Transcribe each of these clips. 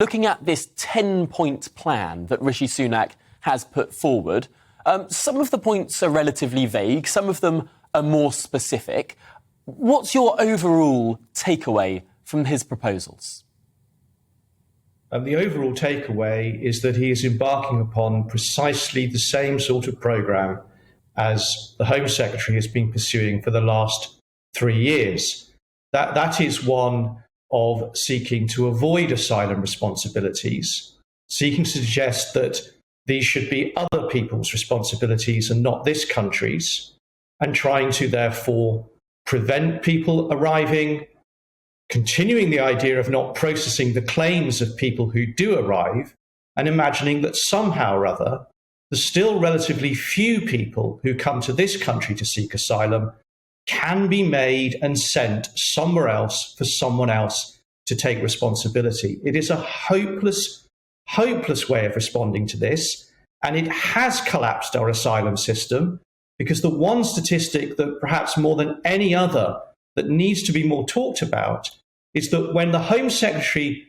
Looking at this 10-point plan that Rishi Sunak has put forward, some of the points are relatively vague, some of them are more specific. What's your overall takeaway from his proposals? The overall takeaway is that he is embarking upon precisely the same sort of programme as the Home Secretary has been pursuing for the last 3 years. That is one of seeking to avoid asylum responsibilities, seeking to suggest that these should be other people's responsibilities and not this country's, and trying to therefore prevent people arriving, continuing the idea of not processing the claims of people who do arrive, and imagining that somehow or other, the still relatively few people who come to this country to seek asylum can be made and sent somewhere else for someone else to take responsibility. It is a hopeless, hopeless way of responding to this, and it has collapsed our asylum system, because the one statistic that perhaps more than any other that needs to be more talked about is that when the Home Secretary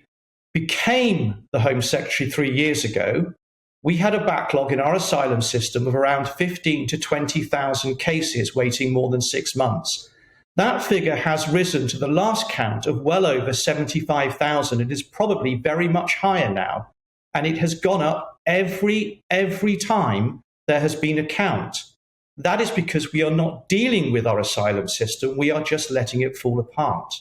became the Home Secretary 3 years ago, we had a backlog in our asylum system of around 15 to 20,000 cases waiting more than 6 months. That figure has risen to the last count of well over 75,000. It is probably very much higher now. And it has gone up every time there has been a count. That is because we are not dealing with our asylum system. We are just letting it fall apart.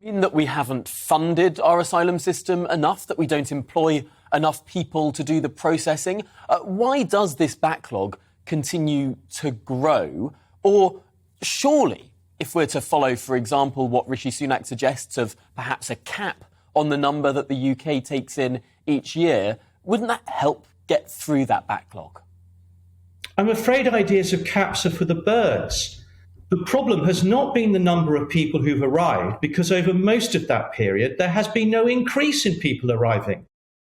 Mean that we haven't funded our asylum system enough, that we don't employ enough people to do the processing? Why does this backlog continue to grow? Or surely, if we're to follow, for example, what Rishi Sunak suggests of perhaps a cap on the number that the UK takes in each year, wouldn't that help get through that backlog? I'm afraid ideas of caps are for the birds. The problem has not been the number of people who've arrived, because over most of that period, there has been no increase in people arriving.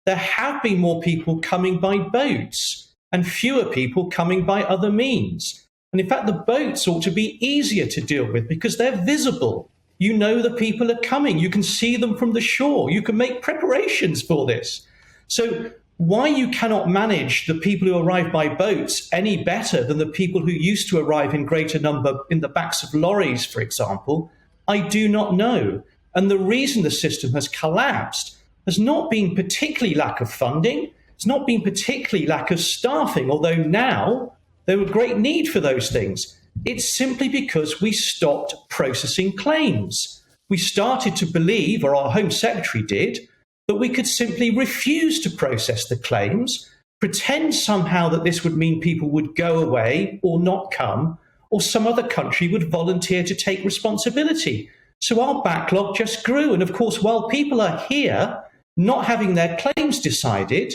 There have been more people coming by boats and fewer people coming by other means. And in fact, the boats ought to be easier to deal with because they're visible. You know the people are coming. You can see them from the shore. You can make preparations for this. So why you cannot manage the people who arrive by boats any better than the people who used to arrive in greater number in the backs of lorries, for example, I do not know. And the reason the system has collapsed has not been particularly lack of funding. It's not been particularly lack of staffing, although now there were great need for those things. It's simply because we stopped processing claims. We started to believe, or our Home Secretary did, that we could simply refuse to process the claims, pretend somehow that this would mean people would go away or not come, or some other country would volunteer to take responsibility. So our backlog just grew. And of course, while people are here not having their claims decided,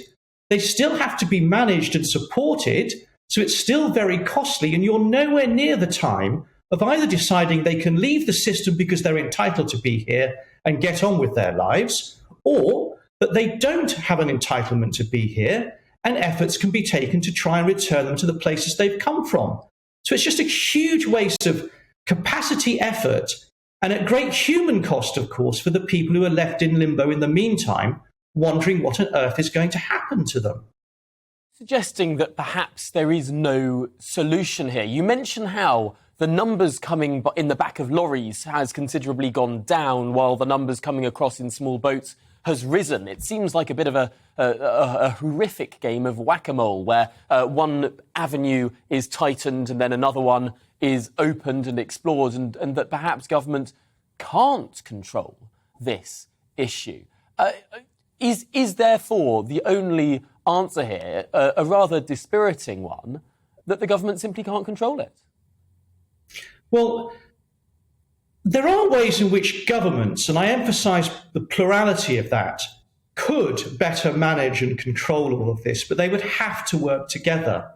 they still have to be managed and supported. So it's still very costly, and you're nowhere near the time of either deciding they can leave the system because they're entitled to be here and get on with their lives, or that they don't have an entitlement to be here and efforts can be taken to try and return them to the places they've come from. So it's just a huge waste of capacity, effort, and at great human cost, of course, for the people who are left in limbo in the meantime, wondering what on earth is going to happen to them. Suggesting that perhaps there is no solution here. You mention how the numbers coming in the back of lorries has considerably gone down while the numbers coming across in small boats has risen. It seems like a bit of a horrific game of whack-a-mole where one avenue is tightened and then another one is opened and explored, and that perhaps government can't control this issue. Is therefore the only answer here a rather dispiriting one, that the government simply can't control it? Well, there are ways in which governments, and I emphasise the plurality of that, could better manage and control all of this, but they would have to work together.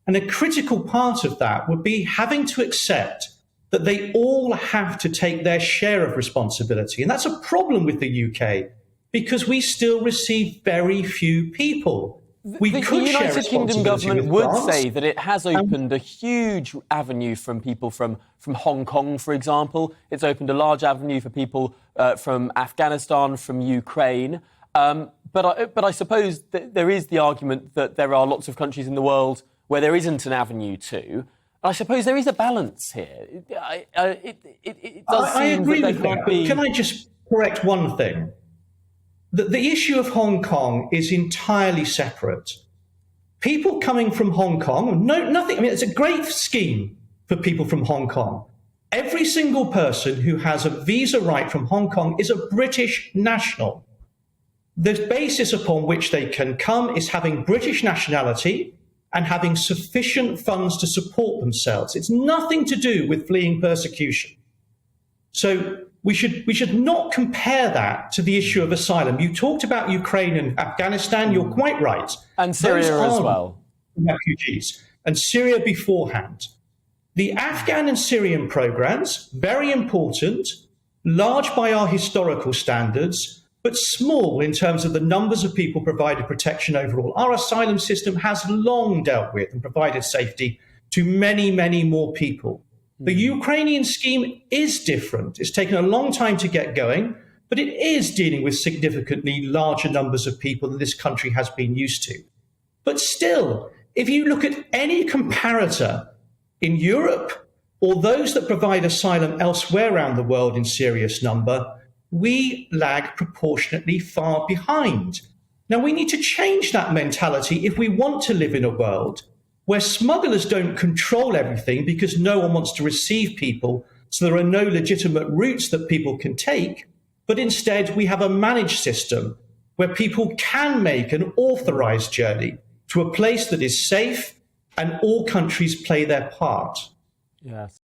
And a critical part of that would be having to accept that they all have to take their share of responsibility. And that's a problem with the UK, because we still receive very few people. We The could share United Kingdom responsibility government with would France. say that it has opened a huge avenue from people from Hong Kong, for example. It's opened a large avenue for people from Afghanistan, from Ukraine. But I suppose that there is the argument that there are lots of countries in the world where there isn't an avenue to. I suppose there is a balance here. It does I seem agree that with there can't that. be... Can I just correct one thing? The issue of Hong Kong is entirely separate. People coming from Hong Kong, nothing. I mean, it's a great scheme for people from Hong Kong. Every single person who has a visa right from Hong Kong is a British national. The basis upon which they can come is having British nationality and having sufficient funds to support themselves. It's nothing to do with fleeing persecution. So we should not compare that to the issue of asylum. You talked about Ukraine and Afghanistan. You're quite right. And Syria as well. Refugees. And Syria beforehand. The Afghan and Syrian programs, very important, large by our historical standards, but small in terms of the numbers of people provided protection overall. Our asylum system has long dealt with and provided safety to many, many more people. The Ukrainian scheme is different. It's taken a long time to get going, but it is dealing with significantly larger numbers of people than this country has been used to. But still, if you look at any comparator in Europe or those that provide asylum elsewhere around the world in serious number, we lag proportionately far behind. Now, we need to change that mentality if we want to live in a world where smugglers don't control everything because no one wants to receive people, so there are no legitimate routes that people can take, but instead we have a managed system where people can make an authorized journey to a place that is safe and all countries play their part. Yes.